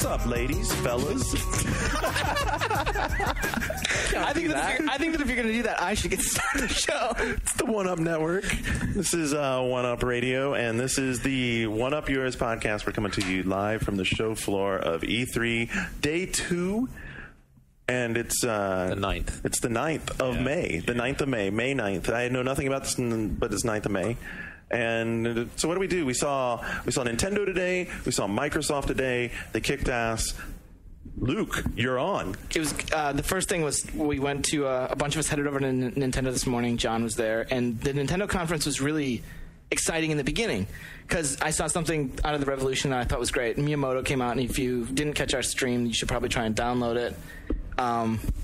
up, ladies, fellas? I think that if you're going to do that, I should get started the show. It's the One Up Network. This is One Up Radio, and this is the One Up Yours podcast. We're coming to you live from the show floor of E3 Day 2. And it's the 9th. It's the 9th of May. The 9th of May. May 9th. I know nothing about this, but it's 9th of May. And so what do? We saw Nintendo today. We saw Microsoft today. They kicked ass. Luke, you're on. It was the first thing was we went to a bunch of us headed over to Nintendo this morning. John was there, and the Nintendo conference was really exciting in the beginning because I saw something out of the Revolution that I thought was great. Miyamoto came out, and if you didn't catch our stream, you should probably try and download it.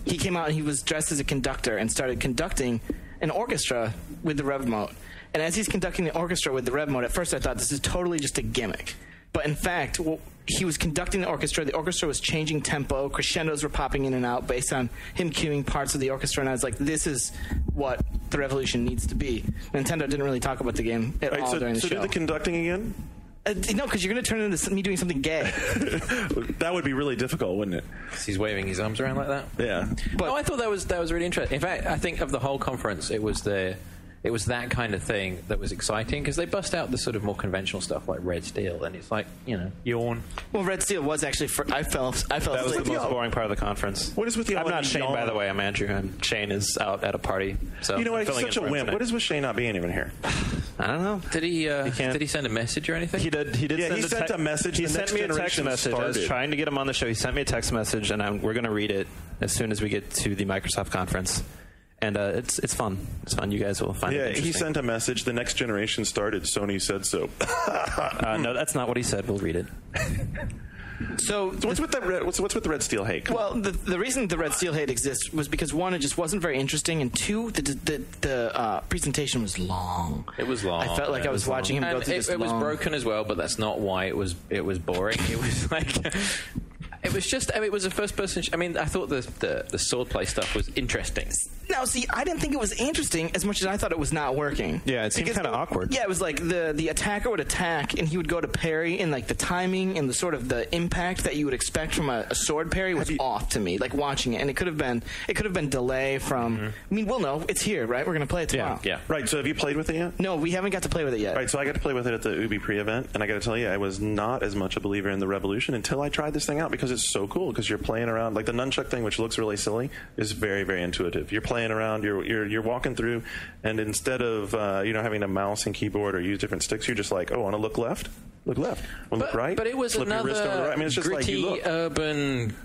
He came out and he was dressed as a conductor and started conducting an orchestra with the Rev Mode. And as he's conducting the orchestra with the Rev Mode, at first I thought this is totally just a gimmick. But in fact, he was conducting the orchestra. The orchestra was changing tempo. Crescendos were popping in and out based on him cueing parts of the orchestra. And I was like, this is what the Revolution needs to be. Nintendo didn't really talk about the game at all during the show. So do the conducting again? No, because you're going to turn it into me doing something gay. That would be really difficult, wouldn't it? He's waving his arms around like that. Yeah. But no, I thought that was really interesting. In fact, I think of the whole conference, it was that kind of thing that was exciting because they bust out the sort of more conventional stuff like Red Steel, and it's like, yawn. Well, Red Steel was actually I fell That was the most boring part of the conference. What is with the? I'm not Shane, by the way. I'm Andrew, and Shane is out at a party. So you know what? It's such a whim. What is with Shane not being even here? I don't know. Did he send a message or anything? He did. Yeah, he sent a message. He sent me a text message. I was trying to get him on the show. He sent me a text message, and we're going to read it as soon as we get to the Microsoft conference. And it's fun. It's fun. You guys will find it interesting. He sent a message. The next generation started. Sony said so. No, that's not what he said. We'll read it. So what's with the Red Steel hate? Well, the reason the Red Steel hate exists was because, one, it just wasn't very interesting, and two, the presentation was long. It was long. I felt like I was watching him go through this. It was broken as well, but that's not why it was boring. It was like. It was just, it was a first-person... I thought the swordplay stuff was interesting. Now, see, I didn't think it was interesting as much as I thought it was not working. Yeah, it seemed kind of awkward. Yeah, it was like the attacker would attack, and he would go to parry, and like the timing and the sort of the impact that you would expect from a sword parry was off to me, like watching it. And it could have been delay from... Mm-hmm. We'll know. It's here, right? We're going to play it tomorrow. Yeah. Right, so have you played with it yet? No, we haven't got to play with it yet. Right, so I got to play with it at the Ubi pre-event, and I got to tell you, I was not as much a believer in the Revolution until I tried this thing out because it's so cool, because you're playing around, like the nunchuck thing, which looks really silly, is very, very intuitive. You're playing around, you're walking through, and instead of having a mouse and keyboard or use different sticks, you're just like, I want to look left, look right. But it was flip another your wrist over right. It's just gritty, like urban,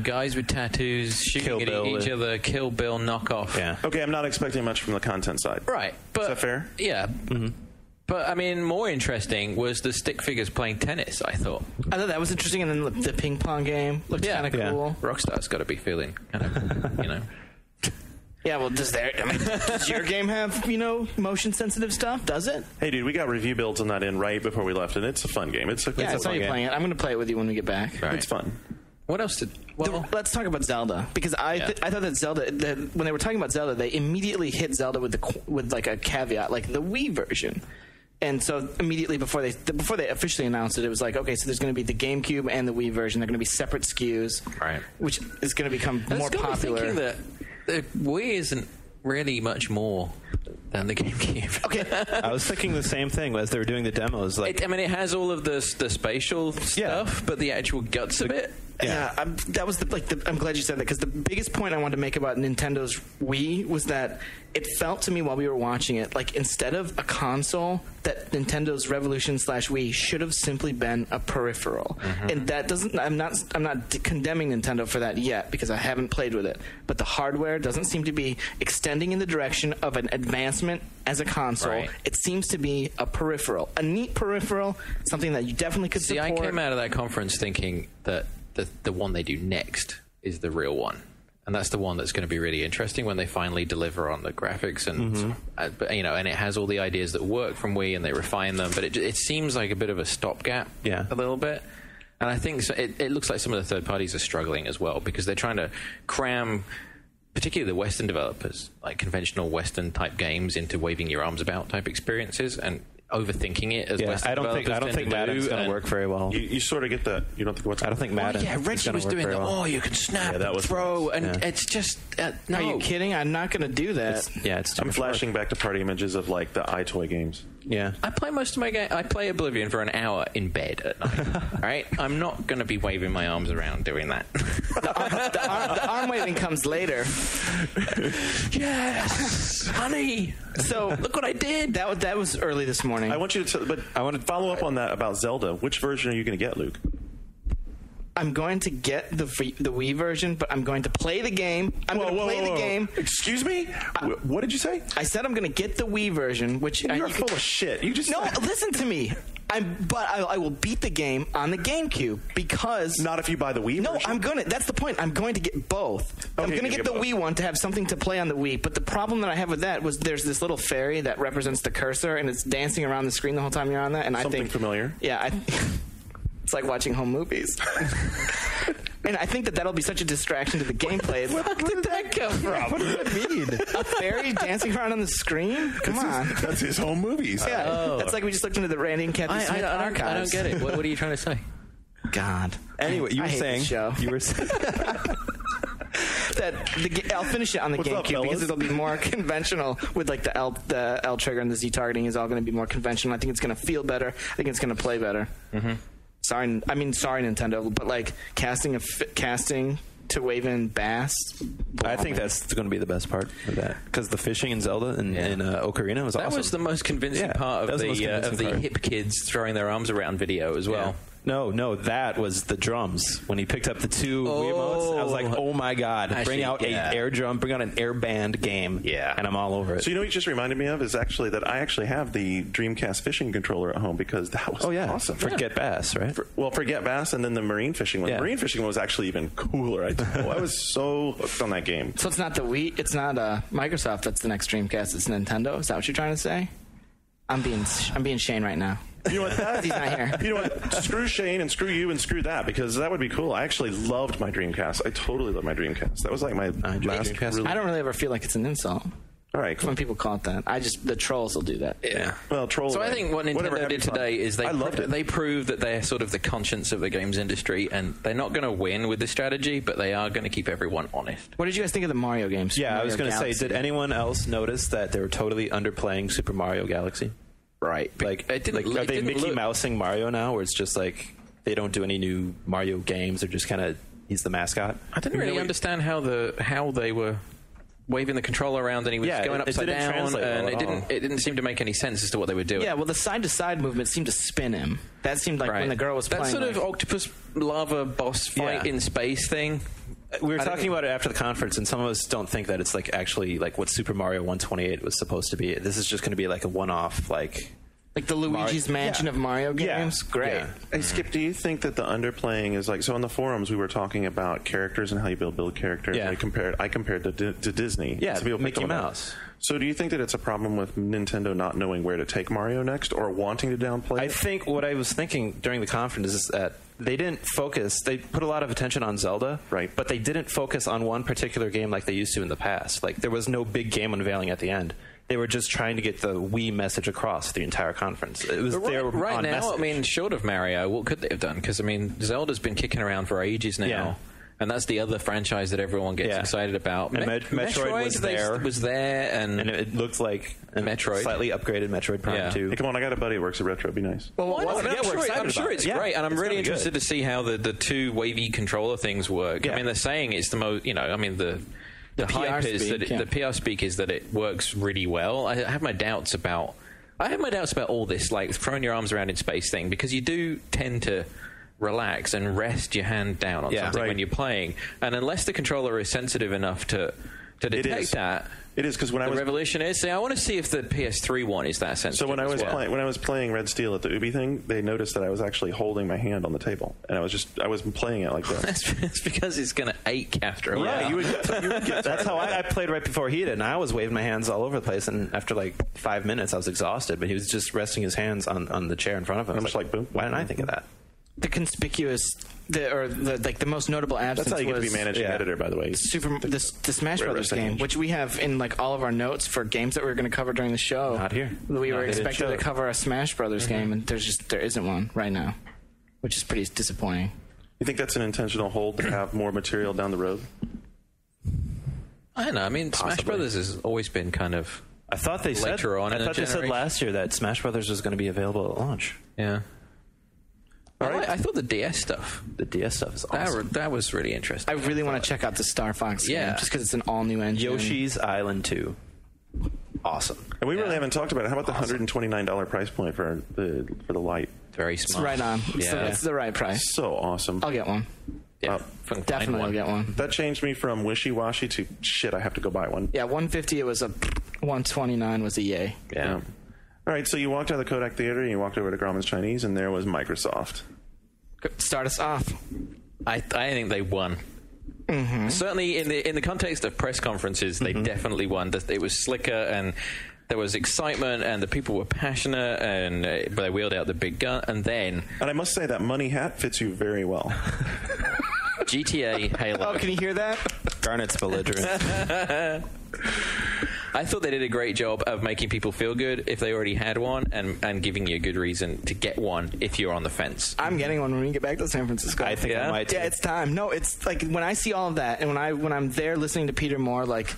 guys with tattoos shooting at each other, Kill Bill knockoff. Yeah. Okay, I'm not expecting much from the content side. Right. But, is that fair? Yeah. Mm-hmm. But, more interesting was the stick figures playing tennis, I thought. I thought that was interesting, and then the ping pong game looked kind of cool. Rockstar's got to be feeling kind of, Yeah, well, does your game have, motion-sensitive stuff? Does it? Hey, dude, we got review builds on that in right before we left, and it's a fun game. It's a I saw you playing it. I'm going to play it with you when we get back. Right. It's fun. What else let's talk about Zelda, because I thought that Zelda, when they were talking about Zelda, they immediately hit Zelda with like a caveat, like the Wii version. And so immediately before they officially announced it, it was like, okay, so there's going to be the GameCube and the Wii version. They're going to be separate SKUs, right? Which is going to become more popular. Thinking that the Wii isn't really much more than the GameCube. Okay, I was thinking the same thing as they were doing the demos. Like, it has all of the spatial stuff, but the actual guts of it. Yeah, I'm glad you said that, because the biggest point I wanted to make about Nintendo's Wii was that it felt to me while we were watching it like instead of a console, that Nintendo's Revolution/Wii should have simply been a peripheral. Mm-hmm. And that doesn't. I'm not condemning Nintendo for that yet, because I haven't played with it. But the hardware doesn't seem to be extending in the direction of an advancement as a console. Right. It seems to be a peripheral, a neat peripheral, something that you definitely could support. I came out of that conference thinking that the one they do next is the real one, and that's the one that's going to be really interesting when they finally deliver on the graphics and and it has all the ideas that work from Wii, and they refine them, but it seems like a bit of a stopgap, a little bit. And I think it looks like some of the third parties are struggling as well, because they're trying to cram particularly the Western developers, like conventional Western type games, into waving your arms about type experiences, and overthinking it as Western I don't think Madden's going to work very well. You sort of get that. You don't think what's. I don't think Madden. Yeah, Reggie was doing the well. you can snap, and throw, and it's just no. Are you kidding? I'm not going to do that. I'm flashing back to party images of like the iToy games. Yeah, I play most of my game. I play Oblivion for an hour in bed at night. All right, I'm not going to be waving my arms around doing that. The arm waving comes later. Yes, honey. So look what I did. That was early this morning. I want you to, but I want to follow up on that about Zelda. Which version are you going to get, Luke? I'm going to get the Wii version, but I'm going to play the game. I'm going to play the game. Excuse me? What did you say? I said I'm going to get the Wii version, which you're full of shit. You just listen to me. I will beat the game on the GameCube because not if you buy the Wii version? I'm gonna. That's the point. I'm going to get both. I'm going to get the Wii one to have something to play on the Wii. But the problem that I have with that was there's this little fairy that represents the cursor, and it's dancing around the screen the whole time you're on that. And something I think familiar. Yeah, it's like watching home movies. And I think that'll be such a distraction to the gameplay. Where did that come from? What does that mean? A fairy dancing around on the screen? Come on. That's his home movies. Yeah. That's like we just looked into the Randy and Kathy Smith archives. I don't get it. What are you trying to say? God. Anyway, you were saying. That I'll finish it on the GameCube because it'll be more conventional with like the L trigger and the Z targeting is all going to be more conventional. I think it's going to feel better. I think it's going to play better. Mm-hmm. Sorry, Nintendo, but like casting to wave in bass. I think that's going to be the best part of that because the fishing in Zelda and in Ocarina was awesome. That was the most convincing part of the hip kids throwing their arms around video as well. No, that was the drums. When he picked up the two Wiimotes, I was like, oh my God, bring out an air drum, bring out an air band game. Yeah. And I'm all over it. So you know what you just reminded me of is actually that I actually have the Dreamcast fishing controller at home because that was awesome. For Get Bass, right? For Get Bass and then the marine fishing one. The marine fishing one was actually even cooler. I was so hooked on that game. So it's not the Wii, it's not Microsoft that's the next Dreamcast, it's Nintendo? Is that what you're trying to say? I'm being Shane right now. You know what? He's not here. You know what? Screw Shane and screw you and screw that because that would be cool. I actually loved my Dreamcast. I totally loved my Dreamcast. That was like my last Dreamcast. I don't really ever feel like it's an insult. All right, cool. When people call it that, the trolls will do that. Yeah. Well, trolls. So I think what Nintendo did today is they proved that they're sort of the conscience of the games industry, and they're not going to win with this strategy, but they are going to keep everyone honest. What did you guys think of the Mario games? Yeah, Mario I was going to say, did anyone else notice that they were totally underplaying Super Mario Galaxy? Right. Like, are they Mickey Mousing Mario now, where it's just like they don't do any new Mario games? They're just kind of he's the mascot. I didn't really understand how they were waving the controller around and he was going upside down, and it didn't seem to make any sense as to what they were doing. Yeah, well, the side to side movement seemed to spin him. That seemed like when the girl was playing. That sort of octopus lava boss fight in space thing. We were talking about it after the conference, and some of us don't think that it's like actually like what Super Mario 128 was supposed to be. This is just going to be like a one-off, like the Luigi's Mansion of Mario games. Yeah. Great. Yeah. Hey, Skip, do you think that the underplaying is like so? On the forums, we were talking about characters and how you build characters. Yeah. I compared to Disney. Yeah, so Mickey Mouse. So do you think that it's a problem with Nintendo not knowing where to take Mario next or wanting to downplay it? I think what I was thinking during the conference is that they didn't focus. They put a lot of attention on Zelda, right? But they didn't focus on one particular game like they used to in the past. Like there was no big game unveiling at the end. They were just trying to get the Wii message across the entire conference. It was right now. Message. I mean, short of Mario, what could they have done? Because I mean, Zelda's been kicking around for ages now. Yeah. And that's the other franchise that everyone gets excited about. And Metroid was there, and it looked like a Metroid, slightly upgraded Metroid Prime 2. Hey, come on, I got a buddy who works at Retro. It'd be nice. Well, I'm sure it's great, and I'm really interested to see how the two wavy controller things work. Yeah. I mean, they're saying it's the most. I mean the hype is that the PR speak is that it works really well. I have my doubts about all this, like throwing your arms around in space thing, because you do tend to relax and rest your hand down on something when you're playing, and unless the controller is sensitive enough to detect that. It is because when the Revolution is. I want to see if the PS3 one is that sensitive. So when I was playing Red Steel at the Ubi thing, they noticed that I was actually holding my hand on the table, and I was playing it like this. That's because it's going to ache after a while. Yeah, you would get That's how I played right before he did, and I was waving my hands all over the place. And after like 5 minutes, I was exhausted. But he was just resting his hands on the chair in front of him. I'm just like, boom. Why didn't I think of that? conspicuous, the most notable absence. That's how you get to be was managing editor, by the way. the Smash Brothers game, which we have in like all of our notes for games that we were going to cover during the show. Not here. We were they didn't expected show to it. cover a Smash Brothers game, and there isn't one right now, which is pretty disappointing. You think that's an intentional hold to have more material down the road? I don't know. I mean, Smash Possibly. Brothers has always been kind of I thought they said Later on in I the thought they said generation. last year that Smash Brothers was going to be available at launch. yeah. All right. I thought the DS stuff The DS stuff is awesome. that was really interesting. I really want to check out the Star Fox game, Yeah. just because it's an all new engine. Yoshi's Island 2. Awesome. And we really Yeah. haven't talked about it. How about the $129 price point for the Lite? Very It's smart. right on. It's the right price. So awesome. I'll get one. Yeah, Oh, if I can find Definitely, I'll one. get one. That changed me from wishy-washy to shit, I have to go buy one. Yeah, 150 it was a 129 was a yay. Yeah. All right, so you walked out of the Kodak Theater and you walked over to Grauman's Chinese, and there was Microsoft. Start us off. I think they won. Certainly, in the context of press conferences, they definitely won. It was slicker, and there was excitement, and the people were passionate, and but they wheeled out the big gun, and then And I must say that money hat fits you very well. GTA, Halo. Oh, can you hear that? Garnet's belligerent. I thought they did a great job of making people feel good if they already had one, and giving you a good reason to get one if you're on the fence. I'm getting one when we get back to San Francisco. I think I Yeah? might too. Yeah, it's time. No, it's like when I see all of that, and when I'm there listening to Peter Moore, like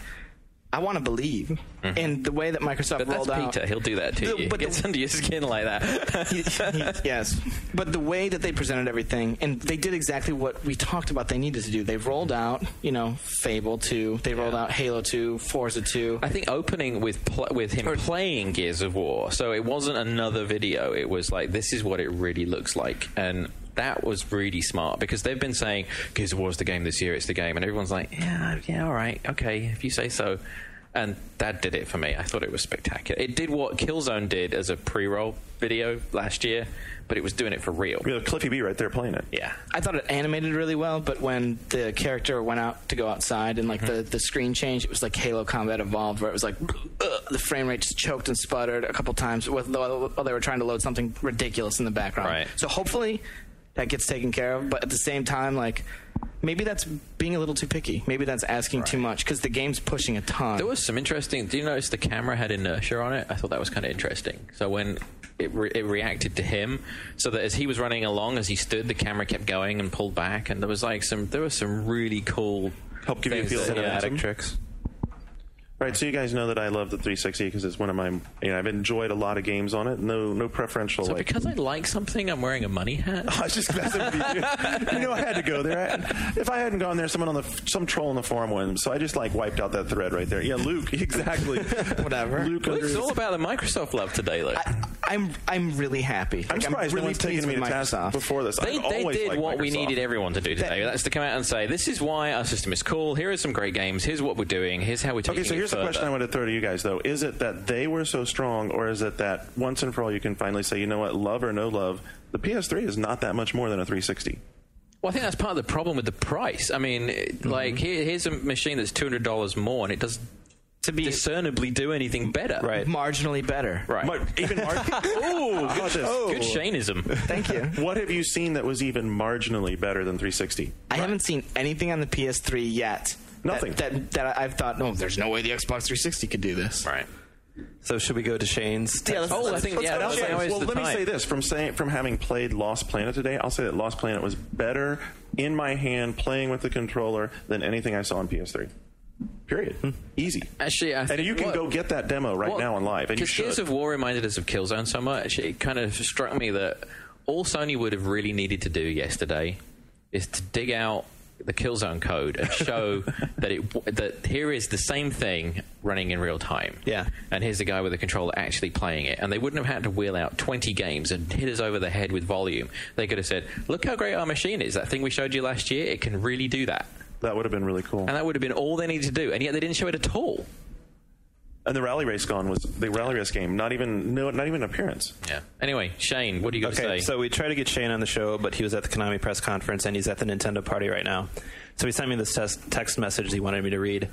I want to believe in the way that Microsoft But that's rolled out. Peter. He'll do that to you. But He gets under your skin like that. Yes, but the way that they presented everything, and they did exactly what we talked about they needed to do. They rolled out, Fable 2. They rolled out Halo 2, Forza 2. I think opening with him playing Gears of War, so it wasn't another video. It was like, this is what it really looks like, and that was really smart, because they've been saying Gears of War is the game this year, it's the game, and everyone's like, yeah, all right, okay, if you say so. And that did it for me. I thought it was spectacular. It did what Killzone did as a pre-roll video last year, but it was doing it for real. We have Cliffy B right there playing it. Yeah. I thought it animated really well, but when the character went out to go outside and like the screen changed, it was like Halo Combat Evolved, where it was like the frame rate just choked and sputtered a couple times while they were trying to load something ridiculous in the background. Right. So hopefully that gets taken care of, but at the same time, like maybe that's being a little too picky. Maybe that's asking too much, because the game's pushing a ton. There was some interesting... Do you notice the camera had inertia on it? I thought that was kind of interesting. So when it reacted to him, so that as he was running along, as he stood, the camera kept going and pulled back, and there was some really cool... Help give you a feel things of that- cinematic tricks. All right, so you guys know that I love the 360 because it's one of my. I've enjoyed a lot of games on it. No preferential. So like, because I like something, I'm wearing a money hat? I was just messing with you. I had to go there. If I hadn't gone there, some troll in the forum went. So I just wiped out that thread right there. Yeah, Luke, exactly. Whatever. Luke, Well, it's all about the Microsoft love today, Luke. I'm really happy. I'm surprised no one's taken me to task before this. They I've always did liked what we Microsoft. needed everyone to do today. That's to come out and say, this is why our system is cool. Here are some great games. Here's what we're doing. Here's how we're taking Okay, so it here's the further. question I want to throw to you guys, though. Is it that they were so strong, or is it that once and for all you can finally say, you know what, love or no love, the PS3 is not that much more than a 360? Well, I think that's part of the problem with the price. I mean, here's a machine that's $200 more, and it doesn't discernibly do anything better. Right. Marginally better. Right. Even Ooh, how about this? Good Shaneism. Thank you. What have you seen that was even marginally better than 360? I haven't seen anything on the PS3 yet. Nothing. That I've thought, no, there's no way the Xbox 360 could do this. Right. So should we go to Shane's? Yeah, let's- I think, yeah, Let's that go. was Well, the let me time. say this: from having played Lost Planet today, I'll say that Lost Planet was better in my hand playing with the controller than anything I saw on PS3. Period. Easy. Actually, I And think you can go get that demo right now on live, and you Because should. Gears of War reminded us of Killzone so much, it kind of struck me that all Sony would have really needed to do yesterday is to dig out the Killzone code and show that here is the same thing running in real time. Yeah. And here's the guy with the controller actually playing it. And they wouldn't have had to wheel out 20 games and hit us over the head with volume. They could have said, look how great our machine is. That thing we showed you last year, it can really do that. That would have been really cool. And that would have been all they needed to do. And yet they didn't show it at all. And the Rally Race Gone was the Rally Race game, not even an appearance. Yeah. Anyway, Shane, what do you got to Okay, say? so we tried to get Shane on the show, but he was at the Konami press conference, and he's at the Nintendo party right now. So he sent me this text message he wanted me to read.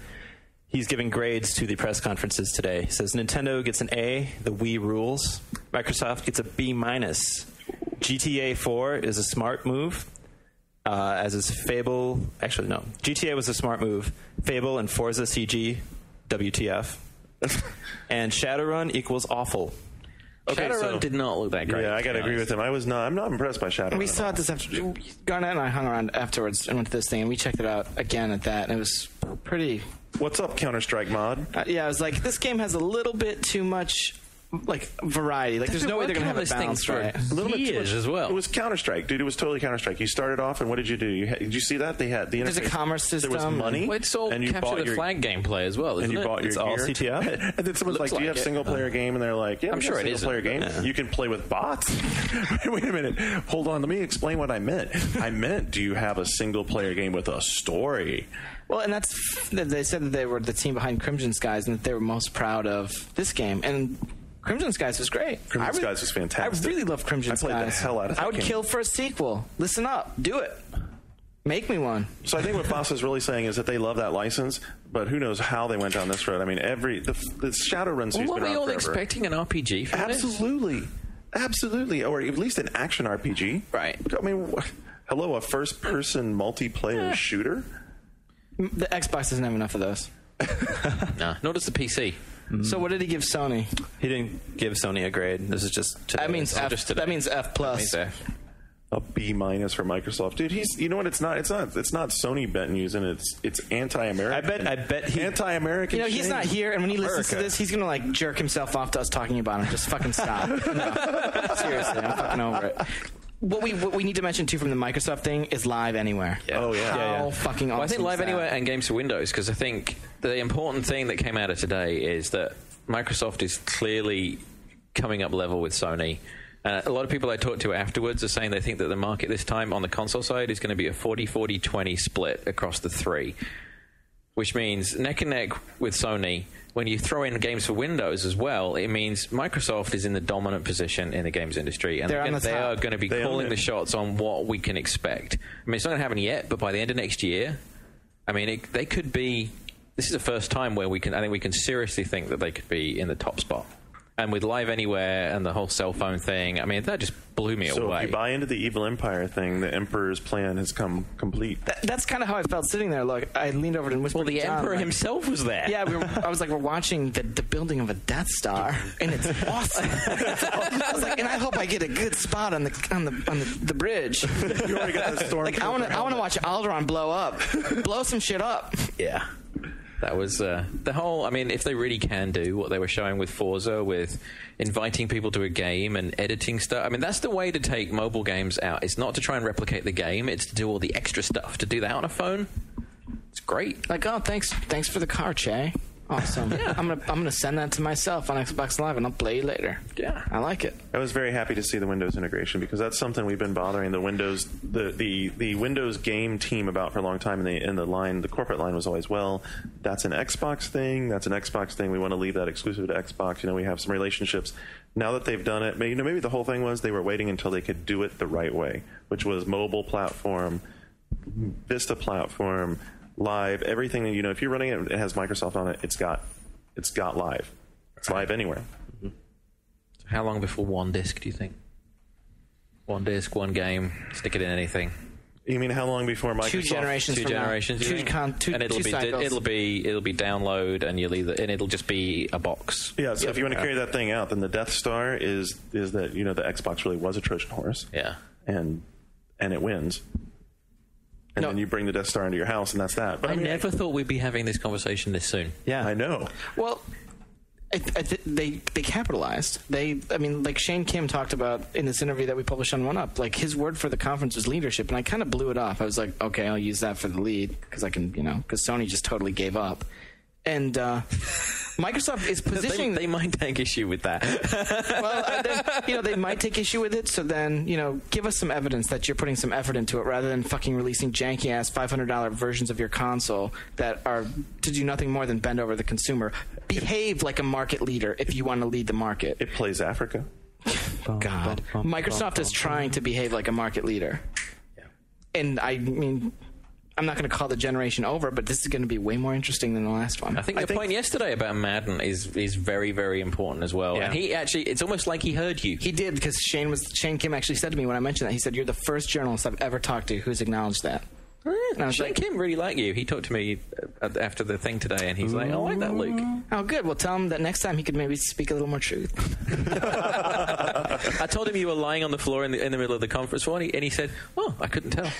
He's giving grades to the press conferences today. He says Nintendo gets an A, the Wii rules. Microsoft gets a B-. GTA 4 is a smart move, as is Fable. Actually, no. GTA was a smart move. Fable and Forza CG, WTF. And Shadowrun equals awful. Okay, Shadowrun did not look that great. Yeah, I got to agree with him. I'm not impressed by Shadowrun. We saw it this after. Garnett and I hung around afterwards and went to this thing, and we checked it out again at that, and it was pretty. What's up, Counter-Strike mod? Yeah, I was like, this game has a little bit too much variety. Like, there's no way they're going to have it balanced right. A little bit too much as well. It was Counter-Strike, dude. It was totally Counter-Strike. You started off, and what did you do? Did you see that? They had the interface. There's a commerce system. There was money. Well, it's all capture the flag gameplay as well, isn't and you bought your it's all CTF? And then someone's like, do you have single-player game? And they're like, yeah, I'm sure it is. Single-player game. Yeah. You can play with bots? Wait a minute. Hold on. Let me explain what I meant. I meant, do you have a single-player game with a story? Well, and they said that they were the team behind Crimson Skies and that they were most proud of this game. And Crimson Skies was great. Crimson Skies was fantastic. I really love Crimson Skies. I played the hell out of that I would game. kill for a sequel. Listen up. Do it. Make me one. So I think what Foss is really saying is that they love that license, but who knows how they went down this road. I mean, the Shadowrun series Were been we around all forever. expecting an RPG from Absolutely. Absolutely. Or at least an action RPG. Right. I mean, hello, a first-person multiplayer shooter? The Xbox doesn't have enough of those. No, nor does the PC. So what did he give Sony? He didn't give Sony a grade. This is just today. That means F. That means F plus. A B- for Microsoft, dude. You know what? It's not Sony betting using it. It's anti-American. I bet he anti-American. You know, he's shame. not here, and when he listens to this, he's gonna jerk himself off to us talking about him. Just fucking stop. No. Seriously, I'm fucking over it. What we need to mention too from the Microsoft thing is Live Anywhere. Yeah. Oh yeah. How fucking awesome! Well, I think Live is that? Anywhere and Games for Windows, because I think the important thing that came out of today is that Microsoft is clearly coming up level with Sony. A lot of people I talked to afterwards are saying they think that the market this time on the console side is going to be a 40-40-20 split across the three, which means neck and neck with Sony. When you throw in Games for Windows as well, it means Microsoft is in the dominant position in the games industry, and they are going to be calling the shots on what we can expect. I mean, it's not going to happen yet, but by the end of next year, I mean, they could be. This is the first time where I think we can seriously think that they could be in the top spot. And with Live Anywhere and the whole cell phone thing, I mean, that just blew me away. So if you buy into the Evil Empire thing, the Emperor's plan has come complete. That's kind of how I felt sitting there. Look, I leaned over and whispered. Well, the to John, Emperor himself was there. Yeah, I was like, we're watching the building of a Death Star, and it's awesome. I was like, and I hope I get a good spot on the bridge. You already got the storm. Like, I want to watch Alderaan blow up, blow some shit up. Yeah. That was the whole. I mean, if they really can do what they were showing with Forza, with inviting people to a game and editing stuff, I mean, that's the way to take mobile games out. It's not to try and replicate the game; it's to do all the extra stuff. To do that on a phone, it's great. Like, oh, thanks for the car, Che. Awesome. Yeah. I'm gonna send that to myself on Xbox Live, and I'll play you later. Yeah, I like it. I was very happy to see the Windows integration because that's something we've been bothering the Windows the Windows game team about for a long time. And the corporate line was always, well, that's an Xbox thing. That's an Xbox thing. We want to leave that exclusive to Xbox. You know, we have some relationships. Now that they've done it, maybe the whole thing was they were waiting until they could do it the right way, which was mobile platform, Vista platform, Live, everything. You know, if you're running it, it has Microsoft on it. It's got Live. It's Live Anywhere. So how long before one disc do you think? One disc, one game, stick it in anything. You mean how long before Microsoft? Two generations. And it'll be download, and it'll just be a box. Yeah. So if you want to carry that thing out, then the Death Star is that the Xbox really was a Trojan horse. Yeah. And it wins. And then you bring the Death Star into your house, and that's that. But I never thought we'd be having this conversation this soon. Yeah, I know. Well, they capitalized. Like Shane Kim talked about in this interview that we published on OneUp. Like, his word for the conference was leadership, and I kind of blew it off. I was like, okay, I'll use that for the lead because I can, because Sony just totally gave up. And Microsoft is positioning. They might take issue with that. Well, they might take issue with it. So then, give us some evidence that you're putting some effort into it, rather than fucking releasing janky ass $500 versions of your console that are to do nothing more than bend over the consumer. Behave like a market leader if you want to lead the market. It plays Africa. God, Microsoft is trying to behave like a market leader, and I mean, I'm not going to call the generation over, but this is going to be way more interesting than the last one. I think your point yesterday about Madden is very, very important as well. Yeah. And he actually, it's almost like he heard you. He did, because Shane Kim actually said to me when I mentioned that, he said, "You're the first journalist I've ever talked to who's acknowledged that." And I was Shane like, Kim really liked you. He talked to me after the thing today, and he's like, "I like that, Luke." "Oh, good. Well, tell him that next time he could maybe speak a little more truth." I told him you were lying on the floor in the middle of the conference call, and he said, "Well, I couldn't tell."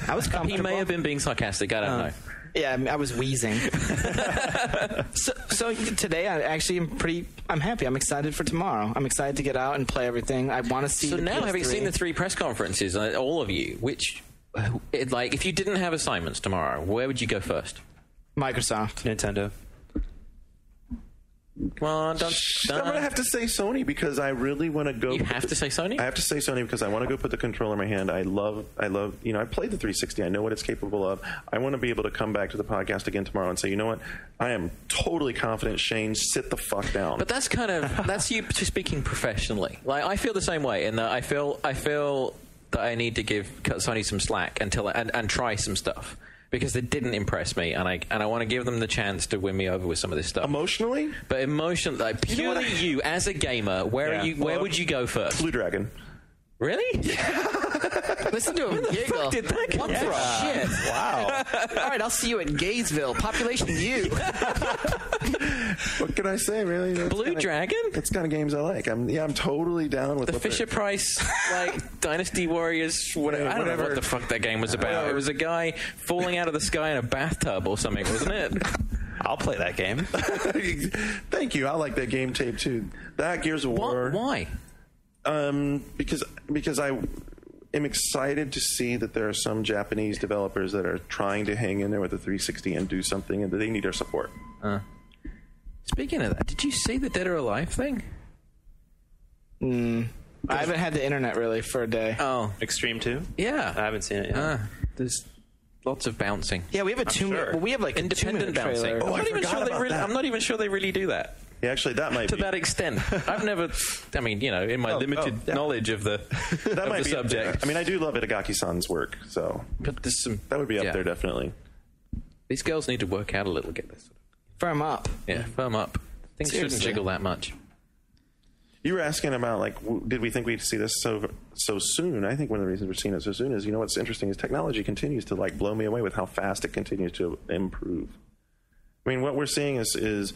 I was comfortable. He may have been being sarcastic. I don't know. Yeah, I mean, I was wheezing. so today, I'm happy. I'm excited for tomorrow. I'm excited to get out and play everything. I want to see. So the now, PS3. having seen the 3 press conferences, all of you, if you didn't have assignments tomorrow, where would you go first? Microsoft, Nintendo. Come on, don't. I'm going to have to say Sony because I really want to go. You have to say Sony? I have to say Sony because I want to go put the controller in my hand. I love, I played the 360. I know what it's capable of. I want to be able to come back to the podcast again tomorrow and say, you know what? I am totally confident, Shane, sit the fuck down. But that's that's you speaking professionally. Like, I feel the same way, and I feel that I need to give Sony some slack and try some stuff. Because they didn't impress me, and I want to give them the chance to win me over with some of this stuff. Emotionally? But like purely you as a gamer, where would you go first? Blue Dragon. Really? listen to him giggle. Fuck did that come from? Shit. Wow. All right, I'll see you at Gaysville. Population U. What can I say, really? Blue Dragon? That's kind of games I like. I'm totally down with The Fisher Price, like, Dynasty Warriors, whatever. I don't know what the fuck that game was about. It was a guy falling out of the sky in a bathtub or something, wasn't it? I'll play that game. Thank you. I like that game tape, too. That Gears of War. Why? Because I am excited to see that there are some Japanese developers that are trying to hang in there with the 360 and do something, and that they need our support. Speaking of that, did you see the Dead or Alive thing? I haven't had the internet really for a day. Oh, Extreme 2? yeah. I haven't seen it yet. There's lots of bouncing. Yeah, we have a sure. we have like Independent a 2-minute bouncing. trailer. I forgot about that. I'm not even sure they really do that. Yeah, actually, that might To be. that extent, I've never. I mean, in my limited knowledge of the That might the be up there. subject. I mean, I do love Itagaki-san's work, so But there's some. that would be up there definitely. These girls need to work out a little. Get this. Firm up. Yeah, firm up. Things Seriously. shouldn't jiggle that much. You were asking about, like, did we think we'd see this so soon? I think one of the reasons we're seeing it so soon is, what's interesting is technology continues to, like, blow me away with how fast it continues to improve. I mean, what we're seeing is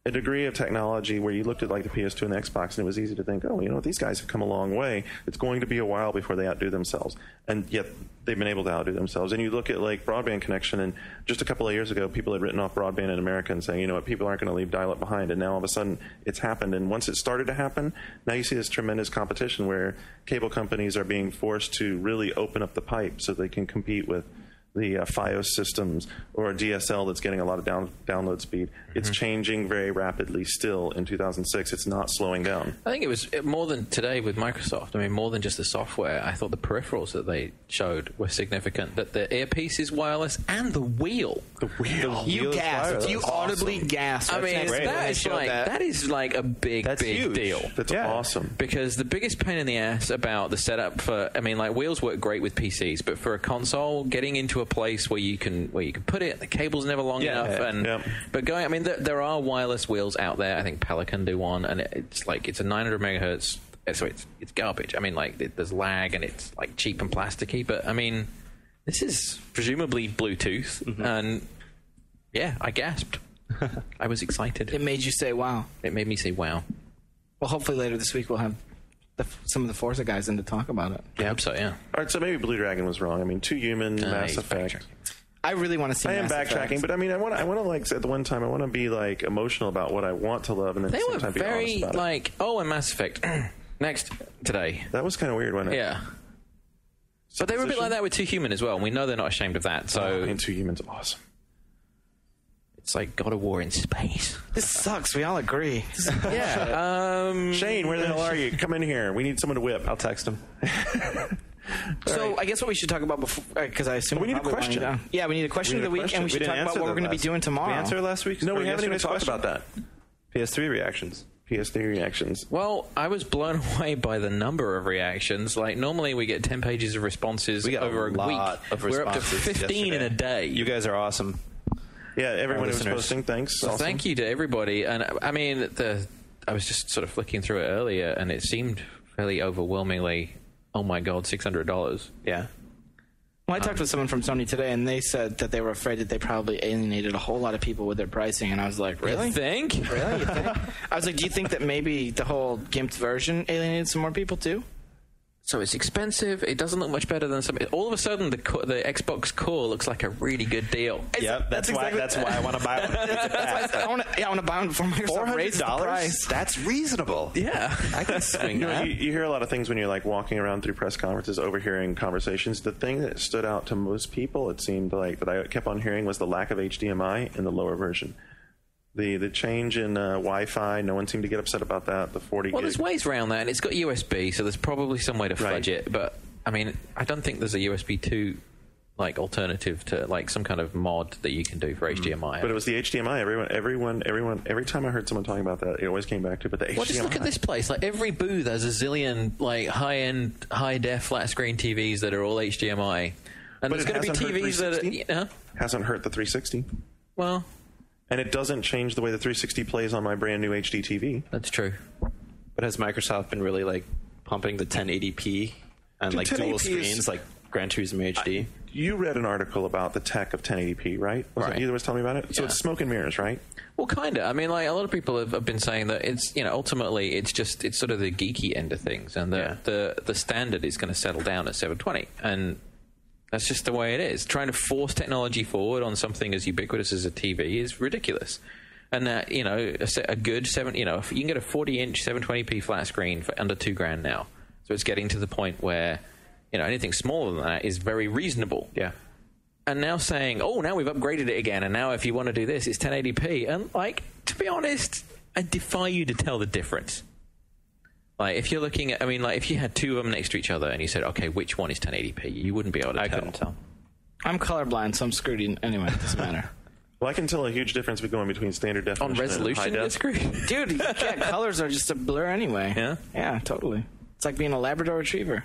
a degree of technology where you looked at, like, the PS2 and the Xbox, and it was easy to think, oh, these guys have come a long way. It's going to be a while before they outdo themselves. And yet they've been able to outdo themselves. And you look at, like, broadband connection, and just a couple of years ago, people had written off broadband in America and saying, people aren't going to leave dial-up behind. And now all of a sudden it's happened. And once it started to happen, now you see this tremendous competition where cable companies are being forced to really open up the pipe so they can compete with the Fios systems or DSL that's getting a lot of download speed. It's changing very rapidly still in 2006. It's not slowing down. I think it was more than today with Microsoft. I mean, more than just the software. I thought the peripherals that they showed were significant. That the earpiece is wireless and the wheel. The wheel. You gasped. You audibly gasped. I mean, that is like a big huge. deal. That's awesome. Because the biggest pain in the ass about the setup wheels work great with PCs, but for a console, getting into a place where you can put it, the cable's never long enough, but there are wireless wheels out there. I think Pelican do one, and it's a 900 megahertz. So it's garbage. I mean, there's lag and it's like cheap and plasticky, but I mean, this is presumably Bluetooth, and I gasped. I was excited. It made you say, wow. It made me say, wow. Well, hopefully later this week we'll have some of the Forza guys in to talk about it. I hope so, yeah. All right, so maybe Blue Dragon was wrong. I mean, Too Human, Mass Effect. I really want to see I am Mass backtracking, Effect. but I mean, I want to like at the one time, I want to be like emotional about what I want to love, and then They at the were same time be very honest about it. and Mass Effect next today. That was kind of weird, wasn't it? Yeah. But they were a bit like that with Too Human as well, and we know they're not ashamed of that. So and Too Human's awesome. it's like God of War in space. This sucks. We all agree. Yeah. Shane, where the hell are you? Come in here. We need someone to whip. I'll text him. So I guess what we should talk about before, because I assume We need a probably question. winding down. Yeah, we need a question We need of the a week, question. and we We should didn't talk about what we're going to be doing tomorrow. We answered last week? No, Or we haven't even yesterday's talked question? about that. PS3 reactions. PS3 reactions. Well, I was blown away by the number of reactions. Like, normally we get 10 pages of responses We got over a a lot week. of We're up to responses 15 in a day. You guys are awesome. Yeah, everyone who was listeners. posting, thanks. So Awesome. thank you to everybody. And I mean, I was just sort of flicking through it earlier, and it seemed fairly overwhelmingly, oh my God, $600. Yeah. Well, I talked with someone from Sony today, and they said that they were afraid that they probably alienated a whole lot of people with their pricing. And I was like, really? You think? Really? You think? I was like, do you think that maybe the whole gimped version alienated some more people too? So it's expensive. It doesn't look much better than some. All of a sudden, the Xbox Core looks like a really good deal. Yep, that's why I want to buy one. That's why I said, I want to buy one before Microsoft raises the price. That's reasonable. Yeah. I can swing You know, that. you hear a lot of things when you're like walking around through press conferences, overhearing conversations. The thing that stood out to most people, it seemed like, that I kept on hearing was the lack of HDMI in the lower version. The change in Wi-Fi, no one seemed to get upset about that. The 40 Well, gig. there's ways around that, and it's got USB, so there's probably some way to fudge Right. it. But I mean, I don't think there's a USB 2 like alternative to like some kind of mod that you can do for HDMI. But it was the HDMI. Everyone. Every time I heard someone talking about that, it always came back to. But the HDMI. Well, just look at this place. Like every booth has a zillion like high-end, high-def flat screen TVs that are all HDMI, and But there's it going to be hasn't hurt TVs that are, 360? Hasn't hurt the 360, well, and it doesn't change the way the 360 plays on my brand new HD TV. that's true. But has Microsoft been really like pumping the 1080p and Dude, like dual 1080p is- screens like Gran Turismo HD? You read an article about the tech of 1080p, right? Was Right. it you that was telling me about it? So Yeah. it's smoke and mirrors, right? Well, kind of. I mean, like a lot of people have been saying that it's ultimately it's sort of the geeky end of things, and the standard is going to settle down at 720, and that's just the way it is. Trying to force technology forward on something as ubiquitous as a TV is ridiculous. And a good if you can get a 40-inch 720p flat screen for under $2,000 now, so it's getting to the point where anything smaller than that is very reasonable. Yeah. And now saying, oh, now we've upgraded it again, and now if you want to do this, it's 1080p. And, like, to be honest, I defy you to tell the difference. Like, if you're looking at, if you had two of them next to each other and you said, okay, which one is 1080p, you wouldn't be able to I tell. couldn't tell. I'm colorblind, so I'm screwed anyway. It doesn't matter. Well, I can tell a huge difference going between standard definition On resolution, and high it's def. great. Dude, you can't. Colors are just a blur anyway. Yeah? Yeah, totally. It's like being a Labrador Retriever.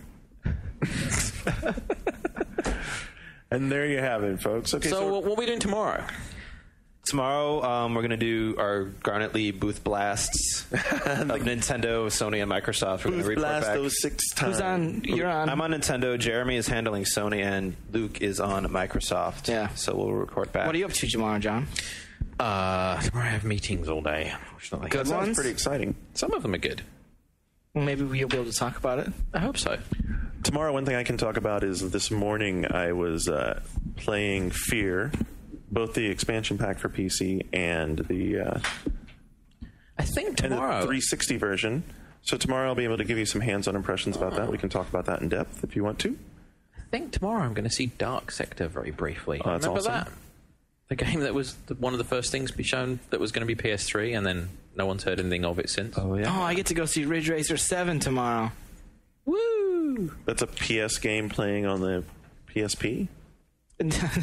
And there you have it, folks. Okay, So, what are we doing tomorrow? Tomorrow, we're going to do our Garnet Lee booth blasts of Nintendo, Sony, and Microsoft. We're going to booth report blast back. those 6 times. Who's on? You're on. I'm on Nintendo. Jeremy is handling Sony, and Luke is on Microsoft. Yeah. So we'll report back. What are you up to tomorrow, John? Tomorrow I have meetings all day, unfortunately. Good That sounds ones? pretty exciting. Some of them are good. Well, maybe you'll be able to talk about it. I hope so. Tomorrow, one thing I can talk about is this morning I was playing Fear, both the expansion pack for PC and the I think and the tomorrow. 360 version. So tomorrow I'll be able to give you some hands-on impressions about that. We can talk about that in depth if you want to. I think tomorrow I'm going to see Dark Sector very briefly. Oh, that's Remember awesome. that? The game that was one of the first things to be shown that was going to be PS3, and then no one's heard anything of it since. Oh, yeah. Oh, I get to go see Ridge Racer 7 tomorrow. Woo! That's a PS game playing on the PSP.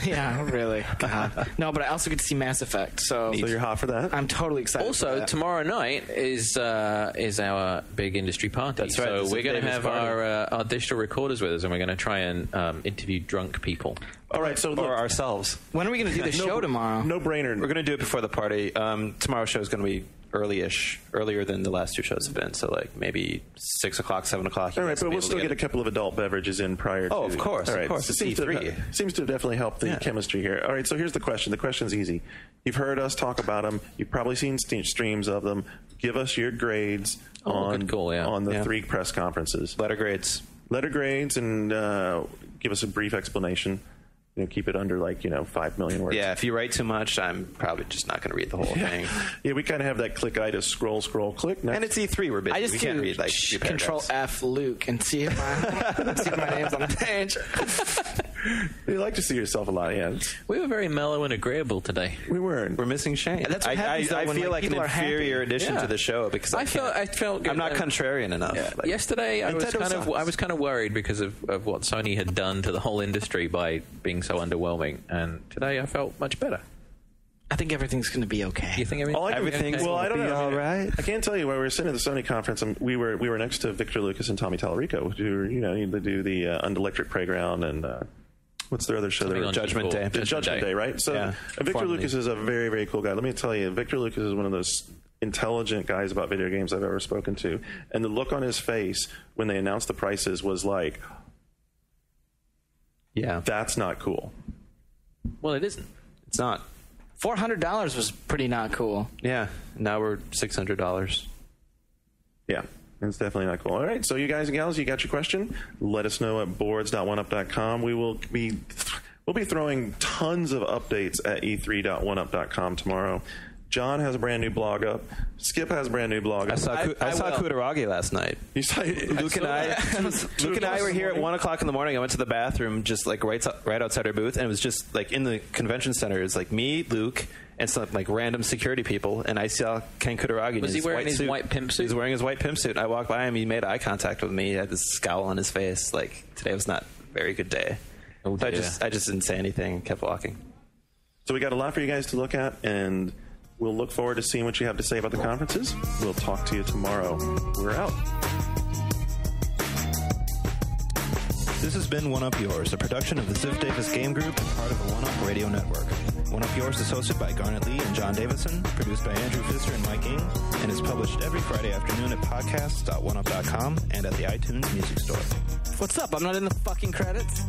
Yeah, really. God. No, but I also get to see Mass Effect, so So you're hot for that? I'm totally excited. for Also, that. tomorrow night is our big industry party. That's right, So this is we're going to David's have party. our digital recorders with us, and we're going to try and interview drunk people. All right, so Or look, ourselves. when are we going to do the show tomorrow? no brainer. We're going to do it before the party. Tomorrow's show is going to be earlier than the last two shows have been. So like maybe 6 o'clock, 7 o'clock. you All right, guys will but be we'll able to still get a couple of adult beverages in prior to... Oh, of course, All of right. course. It It's seems to, E3. seems to definitely help the Yeah. chemistry here. All right, so here's the question. The question's easy. You've heard us talk about them. You've probably seen streams of them. Give us your grades on, good call, yeah. on the Yeah. 3 press conferences. letter grades. Letter grades and give us a brief explanation. Keep it under 5 million words. Yeah, if you write too much, I'm probably just not going to read the whole thing. Yeah, we kind of have that click-itis, scroll, click. Next. And it's E3. We're busy. I just we do can't read like two Control paragraphs. F Luke and see if my name's on the page. You like to see yourself a lot, yeah. We were very mellow and agreeable today. We weren't. We're missing Shane. That's what happens, though, I when, feel like, like an people are happy. inferior addition Yeah. to the show because I felt good. I'm not contrarian enough. Yeah. Like, Yesterday, I Nintendo was kind of worried because of what Sony had done to the whole industry by being so underwhelming, and today I felt much better. I think everything's going to be okay. You think Everything's well, gonna I don't be know. all right? I can't tell you. When we were sitting at the Sony conference, we were next to Victor Lucas and Tommy Tallarico, who they do the Electric Playground and what's their other show? Something on Judgment Day. Judgment Day, right? So Yeah. Victor Formerly. Lucas is a very, very cool guy. Let me tell you, Victor Lucas is one of those intelligent guys about video games I've ever spoken to. And the look on his face when they announced the prices was like, Yeah, that's not cool. Well, it isn't. it's not. $400 was pretty not cool. Yeah, now we're $600. Yeah, it's definitely not cool. All right, so you guys and gals, you got your question? Let us know at boards.oneup.com. We'll be throwing tons of updates at e3.oneup.com tomorrow. John has a brand new blog up. Skip has a brand new blog up. I saw Kutaragi last night. You saw, Luke and I were here at 1 o'clock in the morning. I went to the bathroom just like right outside our booth, and it was just like in the convention center. It was like me, Luke, and some like random security people, and I saw Ken Kutaragi. Was he wearing his suit. white pimp suit? He was wearing his white pimp suit. I walked by him. He made eye contact with me. He had this scowl on his face. Like, today was not a very good day. Oh, So I dear. just didn't say anything and kept walking. So we got a lot for you guys to look at, and we'll look forward to seeing what you have to say about the conferences. We'll talk to you tomorrow. We're out. This has been One Up Yours, a production of the Ziff Davis Game Group, part of the One Up Radio Network. One Up Yours is hosted by Garnet Lee and John Davison, produced by Andrew Pfister and Mike Ng, and is published every Friday afternoon at podcasts.oneup.com and at the iTunes Music Store. What's up? I'm not in the fucking credits.